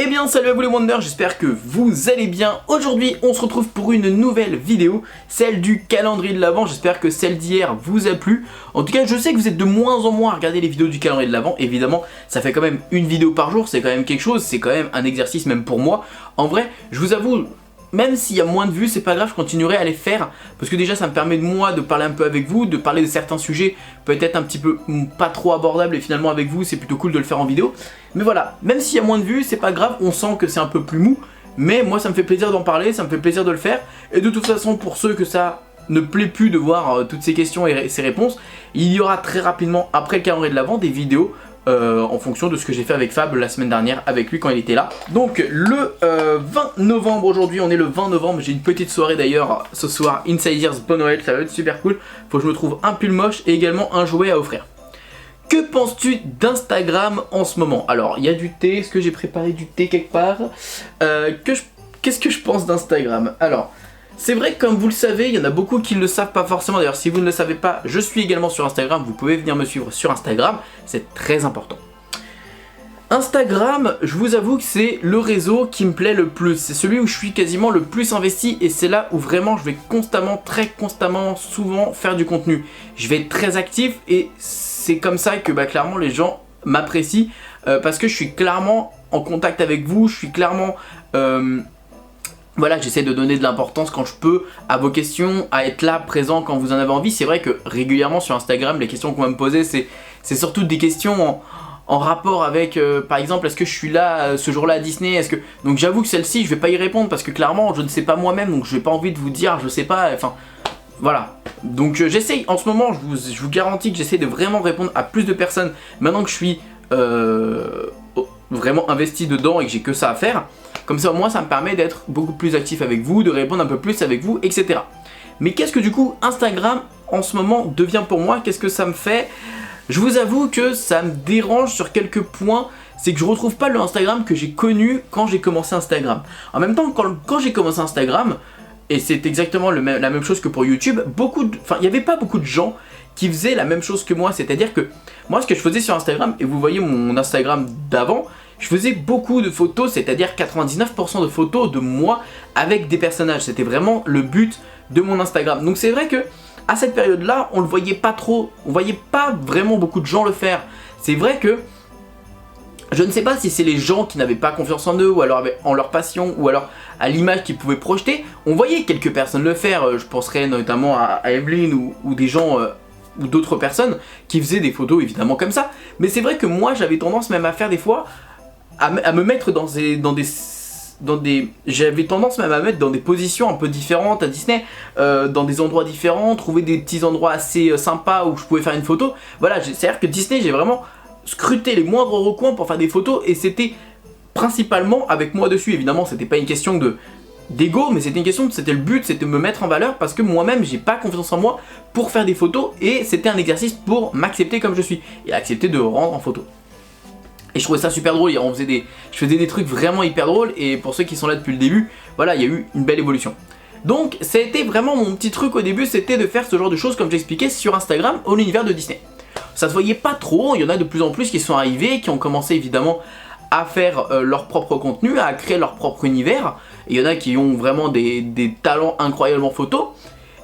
Eh bien salut à vous les Wonders, j'espère que vous allez bien. Aujourd'hui on se retrouve pour une nouvelle vidéo, celle du calendrier de l'Avent. J'espère que celle d'hier vous a plu. En tout cas je sais que vous êtes de moins en moins à regarder les vidéos du calendrier de l'Avent. Évidemment ça fait quand même une vidéo par jour, c'est quand même quelque chose, c'est quand même un exercice même pour moi. En vrai je vous avoue, même s'il y a moins de vues, c'est pas grave, je continuerai à les faire parce que déjà ça me permet de moi de parler un peu avec vous, de parler de certains sujets peut-être un petit peu pas trop abordables et finalement avec vous c'est plutôt cool de le faire en vidéo. Mais voilà, même s'il y a moins de vues, c'est pas grave, on sent que c'est un peu plus mou, mais moi ça me fait plaisir d'en parler, ça me fait plaisir de le faire. Et de toute façon pour ceux que ça ne plaît plus de voir toutes ces questions et ces réponses, il y aura très rapidement après le calendrier de l'Avent des vidéos en fonction de ce que j'ai fait avec Fab la semaine dernière avec lui quand il était là. Donc le 20 novembre, aujourd'hui on est le 20 novembre, j'ai une petite soirée d'ailleurs ce soir, Insiders Bon Noël, ça va être super cool. Faut que je me trouve un pull moche et également un jouet à offrir. Que penses-tu d'Instagram en ce moment? Alors il y a du thé, est-ce que j'ai préparé du thé quelque part? Qu'est-ce que je pense d'Instagram? Alors c'est vrai que comme vous le savez, il y en a beaucoup qui ne le savent pas forcément. D'ailleurs, si vous ne le savez pas, je suis également sur Instagram. Vous pouvez venir me suivre sur Instagram, c'est très important. Instagram, je vous avoue que c'est le réseau qui me plaît le plus. C'est celui où je suis quasiment le plus investi et c'est là où vraiment je vais constamment, très constamment, souvent faire du contenu. Je vais être très actif et c'est comme ça que clairement les gens m'apprécient parce que je suis clairement en contact avec vous, je suis clairement... Voilà, j'essaie de donner de l'importance quand je peux à vos questions, à être là, présent quand vous en avez envie. C'est vrai que régulièrement sur Instagram, les questions qu'on va me poser, c'est surtout des questions en rapport avec, par exemple, est-ce que je suis là ce jour-là à Disney, Donc j'avoue que celle-ci, je vais pas y répondre parce que clairement, je ne sais pas moi-même, donc je n'ai pas envie de vous dire, je sais pas, enfin... Voilà, donc j'essaye, en ce moment, je vous garantis que j'essaie de vraiment répondre à plus de personnes maintenant que je suis vraiment investi dedans et que j'ai que ça à faire. Comme ça au moins ça me permet d'être beaucoup plus actif avec vous, de répondre un peu plus avec vous, etc. Mais qu'est-ce que du coup Instagram en ce moment devient pour moi? Qu'est-ce que ça me fait? Je vous avoue que ça me dérange sur quelques points. C'est que je retrouve pas le Instagram que j'ai connu quand j'ai commencé Instagram. En même temps, quand j'ai commencé Instagram, et c'est exactement la même chose que pour YouTube, il n'y avait pas beaucoup de gens qui faisaient la même chose que moi. C'est-à-dire que moi, ce que je faisais sur Instagram, et vous voyez mon Instagram d'avant, je faisais beaucoup de photos, c'est-à-dire 99% de photos de moi avec des personnages. C'était vraiment le but de mon Instagram. Donc c'est vrai que à cette période-là, on le voyait pas trop, on voyait pas vraiment beaucoup de gens le faire. C'est vrai que je ne sais pas si c'est les gens qui n'avaient pas confiance en eux, ou alors en leur passion, ou alors à l'image qu'ils pouvaient projeter. On voyait quelques personnes le faire, je penserais notamment à Evelyne ou des gens... ou d'autres personnes qui faisaient des photos évidemment comme ça. Mais c'est vrai que moi j'avais tendance même à faire des fois à me mettre j'avais tendance même à mettre dans des positions un peu différentes à Disney, dans des endroits différents, trouver des petits endroits assez sympas où je pouvais faire une photo. Voilà, c'est-à-dire que Disney, j'ai vraiment scruté les moindres recoins pour faire des photos et c'était principalement avec moi dessus. Évidemment, c'était pas une question d'ego, mais c'était une question, c'était le but, c'était de me mettre en valeur parce que moi-même j'ai pas confiance en moi pour faire des photos et c'était un exercice pour m'accepter comme je suis et accepter de rendre en photo. Et je trouvais ça super drôle, je faisais des trucs vraiment hyper drôles et pour ceux qui sont là depuis le début, voilà, il y a eu une belle évolution. Donc ça a été vraiment mon petit truc au début, c'était de faire ce genre de choses comme j'expliquais sur Instagram au l'univers de Disney. Ça se voyait pas trop, il y en a de plus en plus qui sont arrivés, qui ont commencé évidemment à faire leur propre contenu, à créer leur propre univers. Il y en a qui ont vraiment des talents incroyablement photos.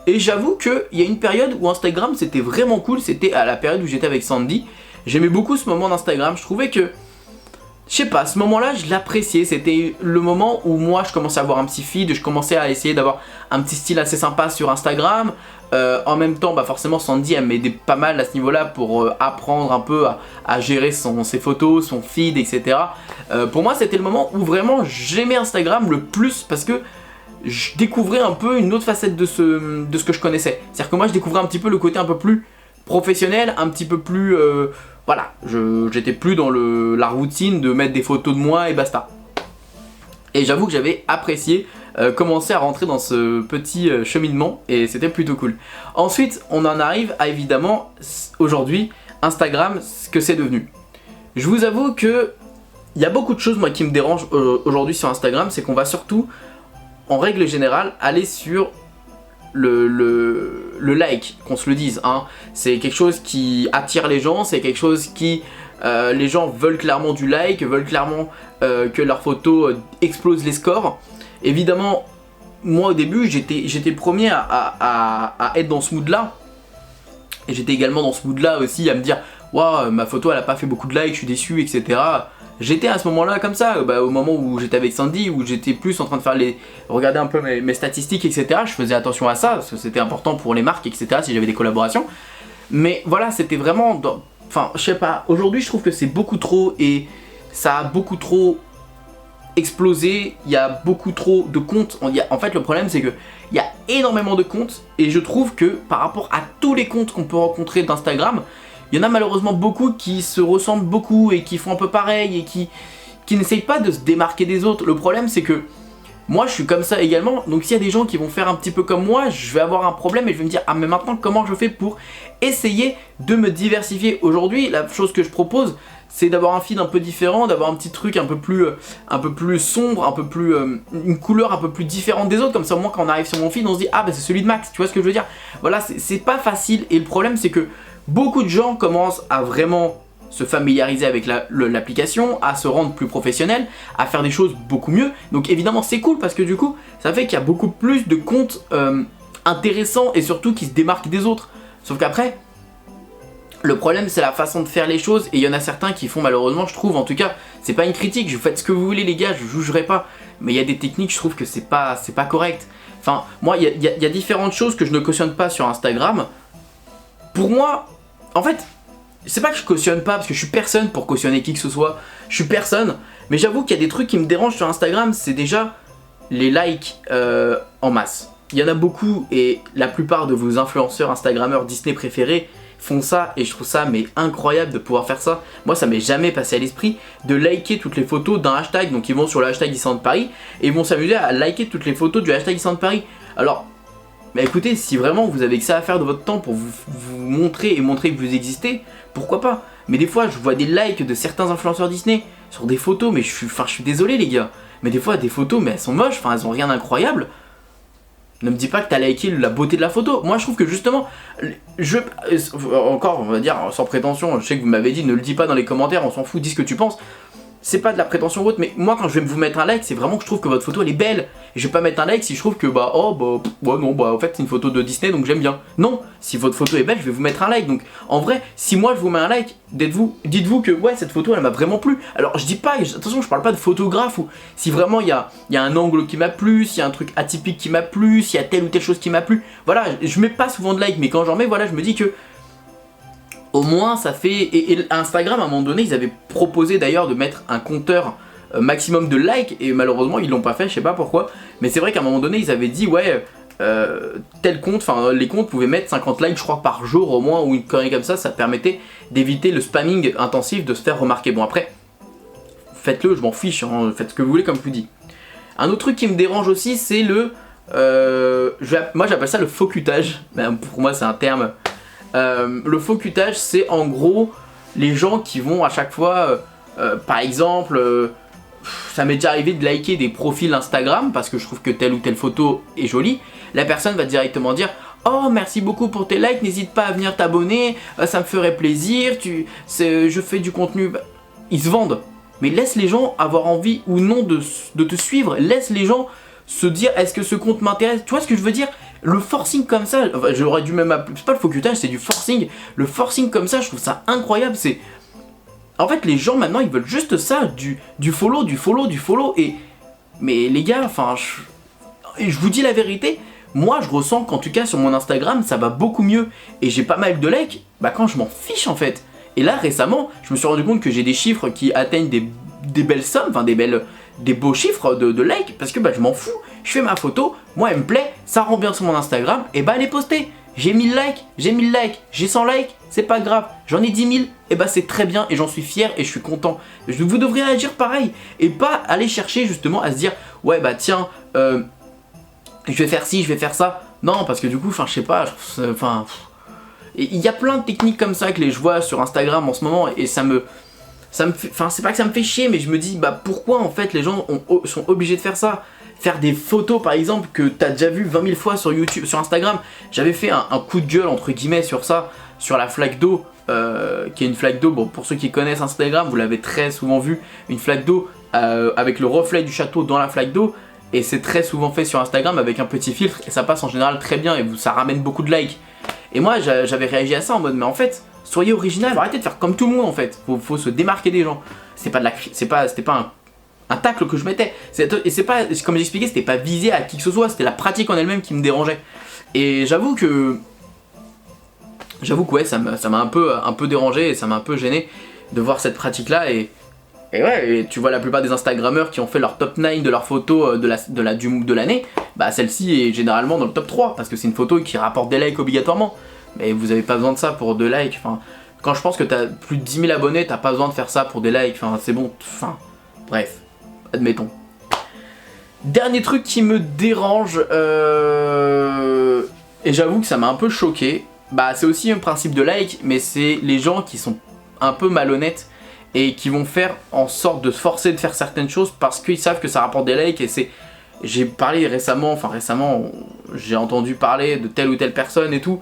Et j'avoue qu'il y a une période où Instagram c'était vraiment cool, c'était à la période où j'étais avec Sandy. J'aimais beaucoup ce moment d'Instagram, je trouvais que, je sais pas, ce moment-là je l'appréciais, c'était le moment où moi je commençais à avoir un petit feed, je commençais à essayer d'avoir un petit style assez sympa sur Instagram. En même temps, forcément Sandy elle m'aidait pas mal à ce niveau-là pour apprendre un peu à gérer ses photos, son feed, etc. Pour moi c'était le moment où vraiment j'aimais Instagram le plus parce que je découvrais un peu une autre facette de ce que je connaissais. C'est-à-dire que moi je découvrais un petit peu le côté un peu plus professionnel, un petit peu plus... voilà, j'étais plus dans la routine de mettre des photos de moi et basta. Et j'avoue que j'avais apprécié commencer à rentrer dans ce petit cheminement et c'était plutôt cool. Ensuite, on en arrive à évidemment, aujourd'hui, Instagram, ce que c'est devenu. Je vous avoue que il y a beaucoup de choses moi qui me dérangent aujourd'hui sur Instagram, c'est qu'on va surtout, en règle générale, aller sur le like, qu'on se le dise, hein. C'est quelque chose qui attire les gens, c'est quelque chose qui Les gens veulent clairement du like, veulent clairement que leurs photos explosent les scores. Évidemment, moi au début j'étais le premier à être dans ce mood là. Et j'étais également dans ce mood là aussi à me dire waouh, ma photo elle a pas fait beaucoup de likes, je suis déçu, etc. J'étais à ce moment là comme ça, au moment où j'étais avec Sandy, où j'étais plus en train de faire regarder un peu mes statistiques, etc. Je faisais attention à ça, parce que c'était important pour les marques, etc. si j'avais des collaborations. Mais voilà, c'était vraiment enfin je sais pas, aujourd'hui je trouve que c'est beaucoup trop et ça a beaucoup trop explosé, il y a beaucoup trop de comptes. En fait le problème c'est que il y a énormément de comptes et je trouve que par rapport à tous les comptes qu'on peut rencontrer d'Instagram, il y en a malheureusement beaucoup qui se ressemblent beaucoup et qui font un peu pareil et qui n'essayent pas de se démarquer des autres. Le problème c'est que moi je suis comme ça également, donc s'il y a des gens qui vont faire un petit peu comme moi, je vais avoir un problème et je vais me dire ah mais maintenant comment je fais pour essayer de me diversifier. Aujourd'hui la chose que je propose c'est d'avoir un feed un peu différent, d'avoir un petit truc un peu plus sombre, un peu plus une couleur un peu plus différente des autres, comme ça au moins quand on arrive sur mon feed on se dit ah bah c'est celui de Max, tu vois ce que je veux dire. Voilà, c'est pas facile et le problème c'est que beaucoup de gens commencent à vraiment se familiariser avec l'application, à se rendre plus professionnel, à faire des choses beaucoup mieux. Donc évidemment c'est cool parce que du coup ça fait qu'il y a beaucoup plus de comptes intéressants et surtout qui se démarquent des autres. Sauf qu'après, le problème c'est la façon de faire les choses et il y en a certains qui font malheureusement, je trouve, en tout cas, c'est pas une critique, vous faites ce que vous voulez les gars, je jugerai pas, mais il y a des techniques, je trouve que c'est pas correct. Enfin, moi, il y a différentes choses que je ne cautionne pas sur Instagram. Pour moi, en fait, c'est pas que je cautionne pas parce que je suis personne pour cautionner qui que ce soit, je suis personne, mais j'avoue qu'il y a des trucs qui me dérangent sur Instagram, c'est déjà les likes en masse. Il y en a beaucoup et la plupart de vos influenceurs, instagrammeurs, Disney préférés font ça et je trouve ça mais incroyable de pouvoir faire ça. Moi ça m'est jamais passé à l'esprit de liker toutes les photos d'un hashtag, donc ils vont sur le hashtag Disneyland Paris et ils vont s'amuser à liker toutes les photos du hashtag Disneyland Paris. Alors, bah écoutez, si vraiment vous avez que ça à faire de votre temps pour vous montrer et montrer que vous existez, pourquoi pas. Mais des fois je vois des likes de certains influenceurs Disney sur des photos, mais je suis désolé les gars, mais des fois des photos mais elles sont moches, enfin elles ont rien d'incroyable. Ne me dis pas que t'as liké la beauté de la photo. Moi je trouve que justement, encore on va dire sans prétention, je sais que vous m'avez dit ne le dis pas dans les commentaires, on s'en fout, dis ce que tu penses. C'est pas de la prétention ou autre, mais moi quand je vais vous mettre un like, c'est vraiment que je trouve que votre photo elle est belle. Et je vais pas mettre un like si je trouve que en fait c'est une photo de Disney donc j'aime bien. Non, si votre photo est belle, je vais vous mettre un like. Donc en vrai, si moi je vous mets un like, dites-vous que ouais cette photo elle m'a vraiment plu. Alors je dis pas, attention je parle pas de photographe ou si vraiment il y a un angle qui m'a plu, s'il y a un truc atypique qui m'a plu, s'il y a telle ou telle chose qui m'a plu. Voilà, je mets pas souvent de like, mais quand j'en mets, voilà, je me dis que au moins ça fait, et Instagram à un moment donné ils avaient proposé d'ailleurs de mettre un compteur maximum de likes et malheureusement ils l'ont pas fait, je sais pas pourquoi, mais c'est vrai qu'à un moment donné ils avaient dit ouais tel compte, enfin les comptes pouvaient mettre 50 likes je crois par jour au moins ou une connerie comme ça permettait d'éviter le spamming intensif, de se faire remarquer. Bon après faites-le, je m'en fiche, hein, faites ce que vous voulez comme je vous dis. Un autre truc qui me dérange aussi c'est le moi j'appelle ça le faux cutage, pour moi c'est un terme. Le faux cutage c'est en gros les gens qui vont à chaque fois par exemple ça m'est déjà arrivé de liker des profils Instagram parce que je trouve que telle ou telle photo est jolie. La personne va directement dire oh merci beaucoup pour tes likes, n'hésite pas à venir t'abonner, ça me ferait plaisir, je fais du contenu. Ils se vendent, mais laisse les gens avoir envie ou non de te suivre, laisse les gens se dire est-ce que ce compte m'intéresse, tu vois ce que je veux dire. Le forcing comme ça, enfin, j'aurais dû même appeler, c'est pas le faux cutage, c'est du forcing. Le forcing comme ça, je trouve ça incroyable. C'est en fait les gens maintenant ils veulent juste ça, du follow, du follow, du follow. Mais les gars, enfin, je vous dis la vérité, moi je ressens qu'en tout cas sur mon Instagram ça va beaucoup mieux et j'ai pas mal de likes, quand je m'en fiche en fait. Et là récemment, je me suis rendu compte que j'ai des chiffres qui atteignent des belles sommes, enfin des beaux chiffres de likes parce que je m'en fous, je fais ma photo, moi elle me plaît, ça rend bien sur mon Instagram et elle est postée. J'ai 1000 likes, j'ai 100 likes, c'est pas grave, j'en ai 10 000, et c'est très bien et j'en suis fier et je suis content. Vous devriez agir pareil et pas aller chercher justement à se dire ouais tiens, je vais faire ci, je vais faire ça. Non parce que du coup, je sais pas, il y a plein de techniques comme ça que je vois sur Instagram en ce moment et ça me fait, c'est pas que ça me fait chier, mais je me dis pourquoi en fait les gens sont obligés de faire ça. Faire des photos par exemple que t'as déjà vu 20 000 fois sur YouTube, sur Instagram. J'avais fait un coup de gueule entre guillemets sur ça, sur la flaque d'eau qui est une flaque d'eau. Bon, pour ceux qui connaissent Instagram, vous l'avez très souvent vu, une flaque d'eau avec le reflet du château dans la flaque d'eau. Et c'est très souvent fait sur Instagram avec un petit filtre et ça passe en général très bien et ça ramène beaucoup de likes. Et moi j'avais réagi à ça en mode mais en fait soyez original, arrêtez de faire comme tout le monde en fait. Faut se démarquer des gens. C'était pas un tacle que je mettais. Et c'est pas, comme j'expliquais, c'était pas visé à qui que ce soit, c'était la pratique en elle-même qui me dérangeait. Et j'avoue que ouais, ça m'a un peu dérangé et ça m'a un peu gêné de voir cette pratique là. Et ouais, et tu vois la plupart des Instagrammeurs qui ont fait leur top 9 de leurs photos de l'année, bah celle-ci est généralement dans le top 3 parce que c'est une photo qui rapporte des likes obligatoirement. Mais vous avez pas besoin de ça pour 2 likes. Enfin, quand je pense que t'as plus de 10 000 abonnés, t'as pas besoin de faire ça pour des likes. Enfin, c'est bon. Enfin, bref, admettons. Dernier truc qui me dérange, et j'avoue que ça m'a un peu choqué. Bah, c'est aussi un principe de like, mais c'est les gens qui sont un peu malhonnêtes et qui vont faire en sorte de se forcer de faire certaines choses parce qu'ils savent que ça rapporte des likes. Et c'est... J'ai parlé récemment, j'ai entendu parler de telle ou telle personne et tout,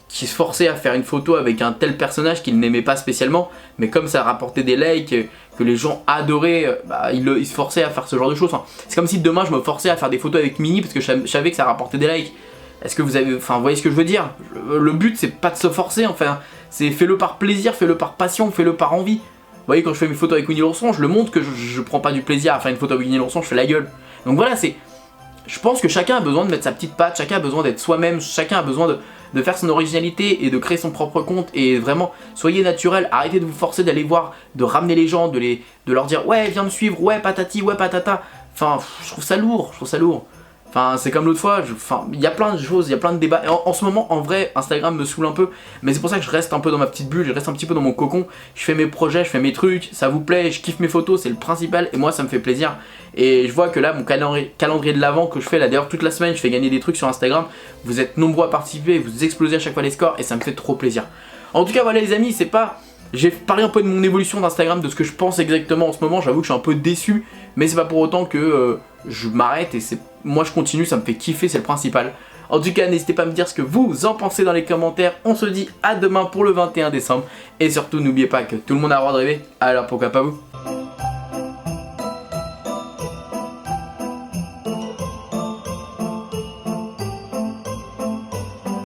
qui se forçait à faire une photo avec un tel personnage qu'il n'aimait pas spécialement, mais comme ça rapportait des likes, que les gens adoraient, bah, ils se forçaient à faire ce genre de choses. Enfin, c'est comme si demain je me forçais à faire des photos avec Mini parce que je savais que ça rapportait des likes. Est-ce que vous voyez ce que je veux dire? Le but c'est pas de se forcer, enfin, c'est fais-le par plaisir, fais-le par passion, fais-le par envie. Vous voyez, quand je fais mes photos avec Winnie l'ourson, je le montre que je prends pas du plaisir à faire une photo avec Winnie l'ourson, je fais la gueule. Donc voilà, je pense que chacun a besoin de mettre sa petite patte, chacun a besoin d'être soi-même, chacun a besoin de faire son originalité et de créer son propre compte. Et vraiment, soyez naturel, arrêtez de vous forcer d'aller voir, de ramener les gens, de leur dire ouais viens me suivre, ouais patati, ouais patata. Enfin, je trouve ça lourd, Enfin, c'est comme l'autre fois, il y a plein de choses, il y a plein de débats. Et en ce moment, en vrai, Instagram me saoule un peu. Mais c'est pour ça que je reste un peu dans ma petite bulle, je reste un petit peu dans mon cocon. Je fais mes projets, je fais mes trucs, ça vous plaît, je kiffe mes photos, c'est le principal. Et moi, ça me fait plaisir. Et je vois que là, mon calendrier de l'avant que je fais là, d'ailleurs, toute la semaine, je fais gagner des trucs sur Instagram. Vous êtes nombreux à participer, vous explosez à chaque fois les scores et ça me fait trop plaisir. En tout cas, voilà les amis, c'est pas... J'ai parlé un peu de mon évolution d'Instagram, de ce que je pense exactement en ce moment. J'avoue que je suis un peu déçu, mais c'est pas pour autant que je m'arrête et moi je continue, ça me fait kiffer, c'est le principal. En tout cas, n'hésitez pas à me dire ce que vous en pensez dans les commentaires. On se dit à demain pour le 21 décembre. Et surtout, n'oubliez pas que tout le monde a le droit de rêver, alors pourquoi pas vous?